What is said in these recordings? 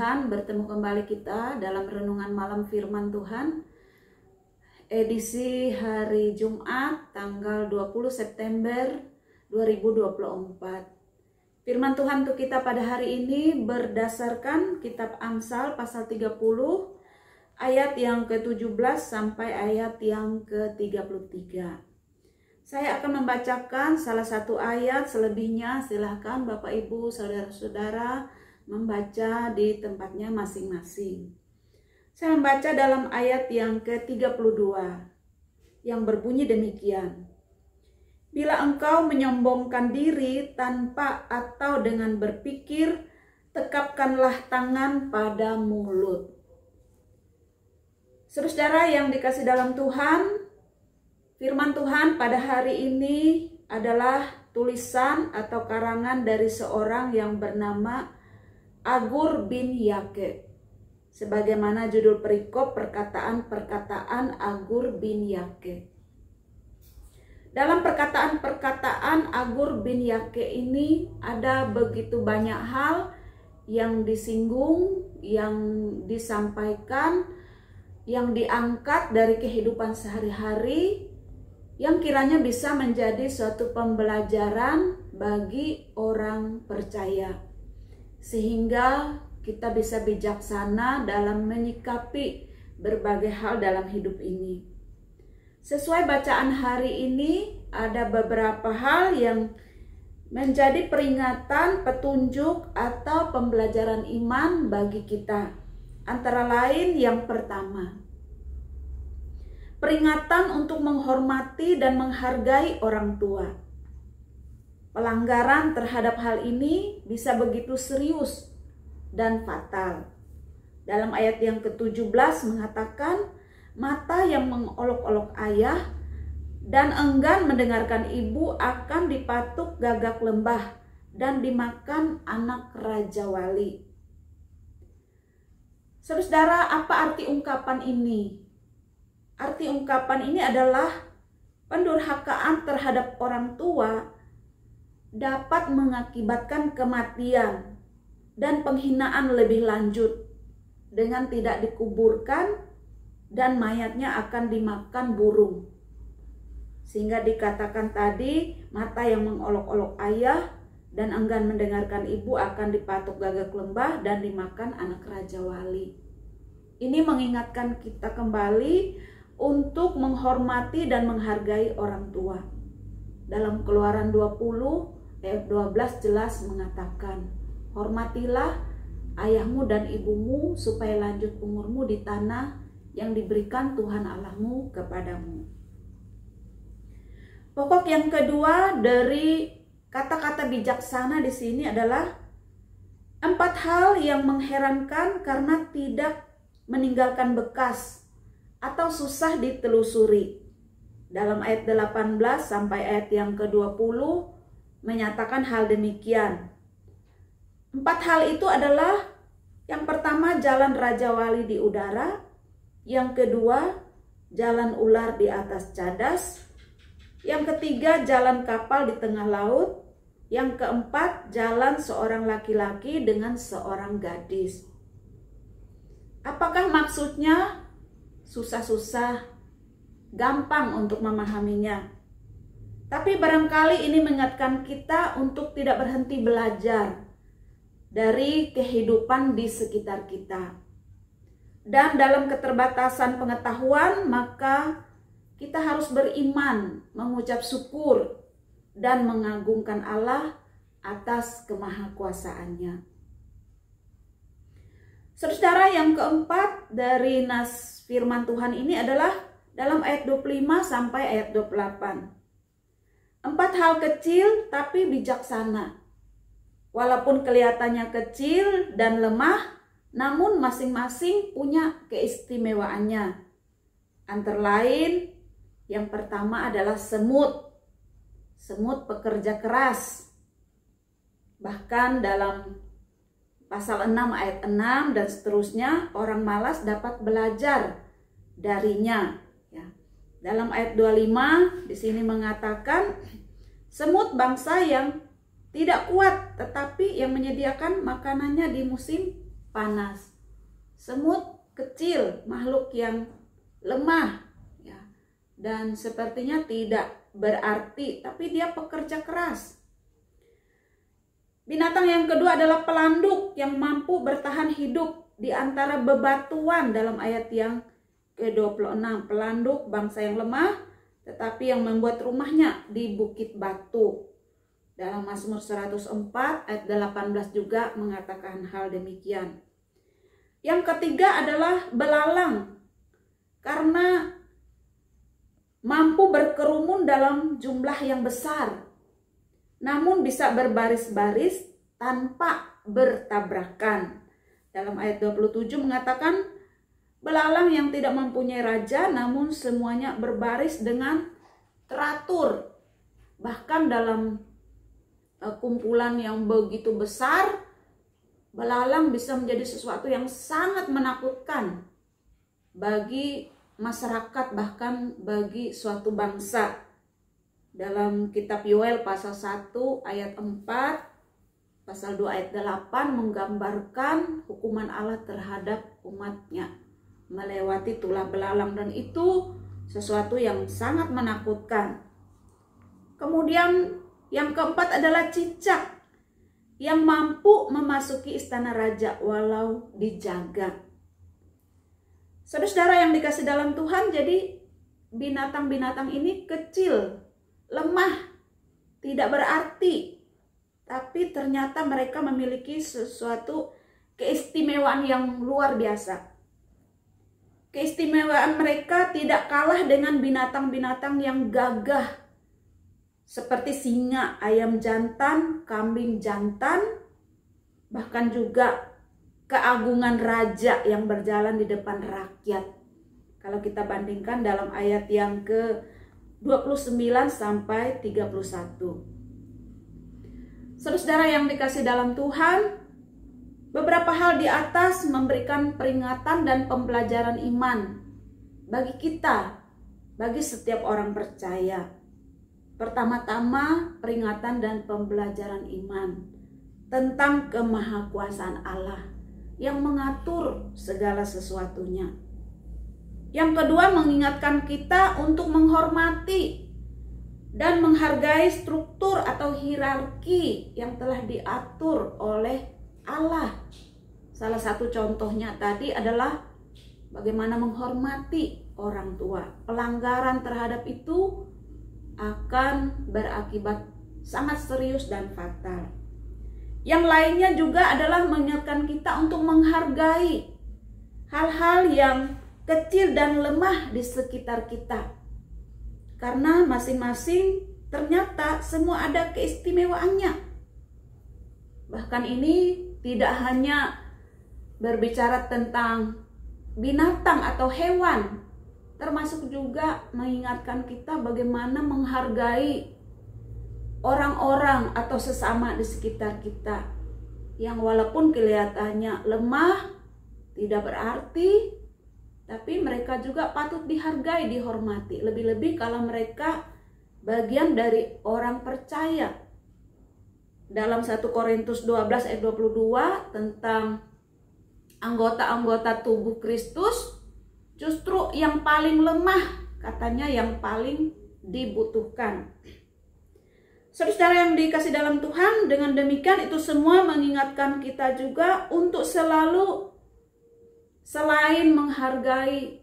Tuhan, bertemu kembali kita dalam renungan malam firman Tuhan, edisi hari Jumat tanggal 20 September 2024. Firman Tuhan untuk kita pada hari ini berdasarkan kitab Amsal pasal 30 ayat yang ke-17 sampai ayat yang ke-33. Saya akan membacakan salah satu ayat, selebihnya silahkan Bapak Ibu Saudara-saudara membaca di tempatnya masing-masing. Saya membaca dalam ayat yang ke-32 yang berbunyi demikian. Bila engkau menyombongkan diri tanpa atau dengan berpikir, tekapkanlah tangan pada mulut. Saudara yang dikasih dalam Tuhan, firman Tuhan pada hari ini adalah tulisan atau karangan dari seorang yang bernama Agur bin Yake. Sebagaimana judul perikop perkataan-perkataan Agur bin Yake. Dalam perkataan-perkataan Agur bin Yake ini ada begitu banyak hal yang disinggung, yang disampaikan, yang diangkat dari kehidupan sehari-hari, yang kiranya bisa menjadi suatu pembelajaran bagi orang percaya. Sehingga kita bisa bijaksana dalam menyikapi berbagai hal dalam hidup ini. Sesuai bacaan hari ini, ada beberapa hal yang menjadi peringatan, petunjuk, atau pembelajaran iman bagi kita. Antara lain yang pertama, peringatan untuk menghormati dan menghargai orang tua. Pelanggaran terhadap hal ini bisa begitu serius dan fatal. Dalam ayat yang ke-17 mengatakan, mata yang mengolok-olok ayah dan enggan mendengarkan ibu akan dipatuk gagak lembah dan dimakan anak raja wali. Saudara, apa arti ungkapan ini? Arti ungkapan ini adalah pendurhakaan terhadap orang tua dapat mengakibatkan kematian dan penghinaan lebih lanjut dengan tidak dikuburkan dan mayatnya akan dimakan burung. Sehingga dikatakan tadi, mata yang mengolok-olok ayah dan enggan mendengarkan ibu akan dipatuk gagak lembah dan dimakan anak raja wali. Ini mengingatkan kita kembali untuk menghormati dan menghargai orang tua. Dalam Keluaran 20 ayat 12 jelas mengatakan, hormatilah ayahmu dan ibumu supaya lanjut umurmu di tanah yang diberikan Tuhan Allahmu kepadamu. Pokok yang kedua dari kata-kata bijaksana di sini adalah 4 hal yang mengherankan karena tidak meninggalkan bekas atau susah ditelusuri. Dalam ayat 18 sampai ayat yang ke-20 menyatakan hal demikian. 4 hal itu adalah, yang pertama jalan raja wali di udara, yang kedua jalan ular di atas cadas, yang ketiga jalan kapal di tengah laut, yang keempat jalan seorang laki-laki dengan seorang gadis. Apakah maksudnya? Susah-susah, gampang untuk memahaminya. Tapi barangkali ini mengingatkan kita untuk tidak berhenti belajar dari kehidupan di sekitar kita. Dan dalam keterbatasan pengetahuan, maka kita harus beriman, mengucap syukur, dan mengagungkan Allah atas kemahakuasaannya. Saudara, yang keempat dari nas firman Tuhan ini adalah dalam ayat 25 sampai ayat 28. 4 hal kecil tapi bijaksana. Walaupun kelihatannya kecil dan lemah, namun masing-masing punya keistimewaannya. Antara lain, yang pertama adalah semut. Semut pekerja keras. Bahkan dalam pasal 6 ayat 6 dan seterusnya, orang malas dapat belajar darinya. Dalam ayat 25 di sini mengatakan semut bangsa yang tidak kuat tetapi yang menyediakan makanannya di musim panas. Semut kecil, makhluk yang lemah, ya, dan sepertinya tidak berarti, tapi dia pekerja keras. Binatang yang kedua adalah pelanduk yang mampu bertahan hidup di antara bebatuan dalam ayat yang ke-26. Pelanduk bangsa yang lemah tetapi yang membuat rumahnya di bukit batu. Dalam Mazmur 104 ayat 18 juga mengatakan hal demikian. Yang ketiga adalah belalang, karena mampu berkerumun dalam jumlah yang besar, namun bisa berbaris-baris tanpa bertabrakan. Dalam ayat 27 mengatakan, belalang yang tidak mempunyai raja, namun semuanya berbaris dengan teratur. Bahkan dalam kumpulan yang begitu besar, belalang bisa menjadi sesuatu yang sangat menakutkan bagi masyarakat, bahkan bagi suatu bangsa. Dalam kitab Yoel pasal 1 ayat 4, pasal 2 ayat 8 menggambarkan hukuman Allah terhadap umatnya melewati tulah belalang, dan itu sesuatu yang sangat menakutkan. Kemudian yang keempat adalah cicak yang mampu memasuki istana raja walau dijaga. Saudara yang dikasih dalam Tuhan, jadi binatang-binatang ini kecil, lemah, tidak berarti, tapi ternyata mereka memiliki sesuatu keistimewaan yang luar biasa. Keistimewaan mereka tidak kalah dengan binatang-binatang yang gagah seperti singa, ayam jantan, kambing jantan, bahkan juga keagungan raja yang berjalan di depan rakyat. Kalau kita bandingkan dalam ayat yang ke-29 sampai 31. Saudara yang dikasih dalam Tuhan, beberapa hal di atas memberikan peringatan dan pembelajaran iman bagi kita, bagi setiap orang percaya. Pertama-tama, peringatan dan pembelajaran iman tentang kemahakuasaan Allah yang mengatur segala sesuatunya. Yang kedua, mengingatkan kita untuk menghormati dan menghargai struktur atau hierarki yang telah diatur oleh Allah. Salah satu contohnya tadi adalah bagaimana menghormati orang tua. Pelanggaran terhadap itu akan berakibat sangat serius dan fatal. Yang lainnya juga adalah mengingatkan kita untuk menghargai hal-hal yang kecil dan lemah di sekitar kita. Karena masing-masing ternyata semua ada keistimewaannya. Bahkan ini tidak hanya berbicara tentang binatang atau hewan, termasuk juga mengingatkan kita bagaimana menghargai orang-orang atau sesama di sekitar kita yang walaupun kelihatannya lemah, tidak berarti, tapi mereka juga patut dihargai, dihormati. Lebih-lebih kalau mereka bagian dari orang percaya. Dalam 1 Korintus 12 ayat 22 tentang anggota-anggota tubuh Kristus, justru yang paling lemah katanya yang paling dibutuhkan. Saudara yang dikasih dalam Tuhan, dengan demikian itu semua mengingatkan kita juga untuk selalu, selain menghargai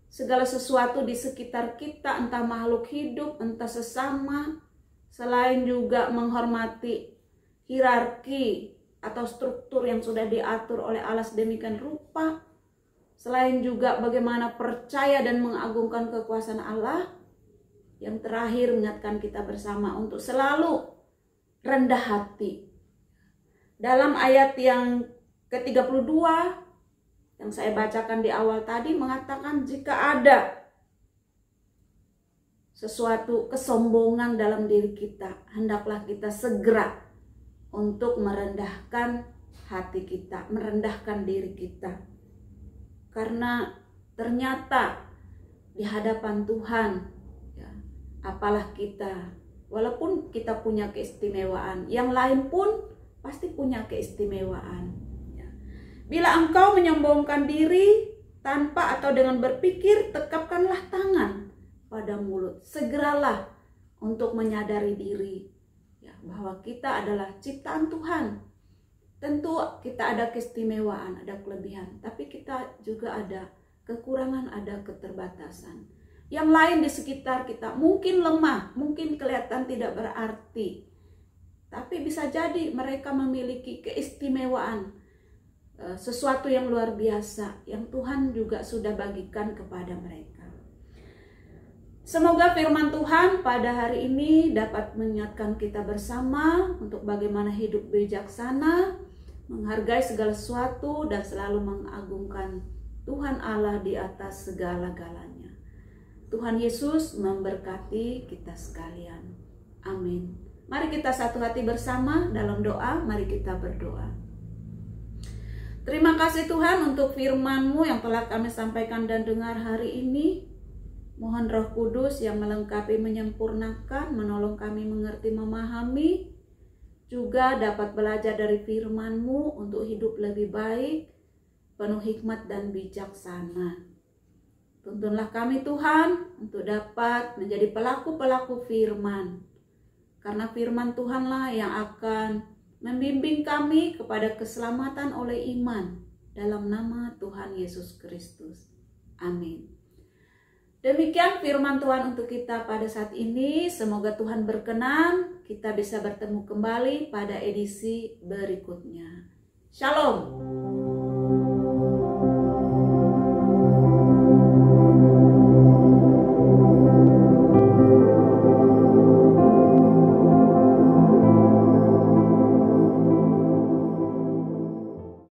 segala sesuatu di sekitar kita, entah makhluk hidup, entah sesama, selain juga menghormati hierarki atau struktur yang sudah diatur oleh Allah sedemikian rupa, selain juga bagaimana percaya dan mengagungkan kekuasaan Allah, yang terakhir mengingatkan kita bersama untuk selalu rendah hati. Dalam ayat yang ke-32 yang saya bacakan di awal tadi mengatakan, jika ada sesuatu kesombongan dalam diri kita, hendaklah kita segera untuk merendahkan hati kita, merendahkan diri kita. Karena ternyata di hadapan Tuhan, ya, apalah kita, walaupun kita punya keistimewaan, yang lain pun pasti punya keistimewaan. Ya. Bila engkau menyombongkan diri tanpa atau dengan berpikir, tekapkanlah tangan pada mulut. Segeralah untuk menyadari diri ya, bahwa kita adalah ciptaan Tuhan. Tentu kita ada keistimewaan, ada kelebihan, tapi kita juga ada kekurangan, ada keterbatasan. Yang lain di sekitar kita mungkin lemah, mungkin kelihatan tidak berarti, tapi bisa jadi mereka memiliki keistimewaan, sesuatu yang luar biasa yang Tuhan juga sudah bagikan kepada mereka. Semoga firman Tuhan pada hari ini dapat mengingatkan kita bersama untuk bagaimana hidup bijaksana, menghargai segala sesuatu, dan selalu mengagungkan Tuhan Allah di atas segala-galanya. Tuhan Yesus memberkati kita sekalian. Amin. Mari kita satu hati bersama dalam doa. Mari kita berdoa. Terima kasih Tuhan untuk firman-Mu yang telah kami sampaikan dan dengar hari ini. Mohon Roh Kudus yang melengkapi, menyempurnakan, menolong kami mengerti, memahami, juga dapat belajar dari firman-Mu untuk hidup lebih baik, penuh hikmat dan bijaksana. Tuntunlah kami Tuhan untuk dapat menjadi pelaku-pelaku firman. Karena firman Tuhanlah yang akan membimbing kami kepada keselamatan oleh iman. Dalam nama Tuhan Yesus Kristus. Amin. Demikian firman Tuhan untuk kita pada saat ini. Semoga Tuhan berkenan kita bisa bertemu kembali pada edisi berikutnya. Shalom.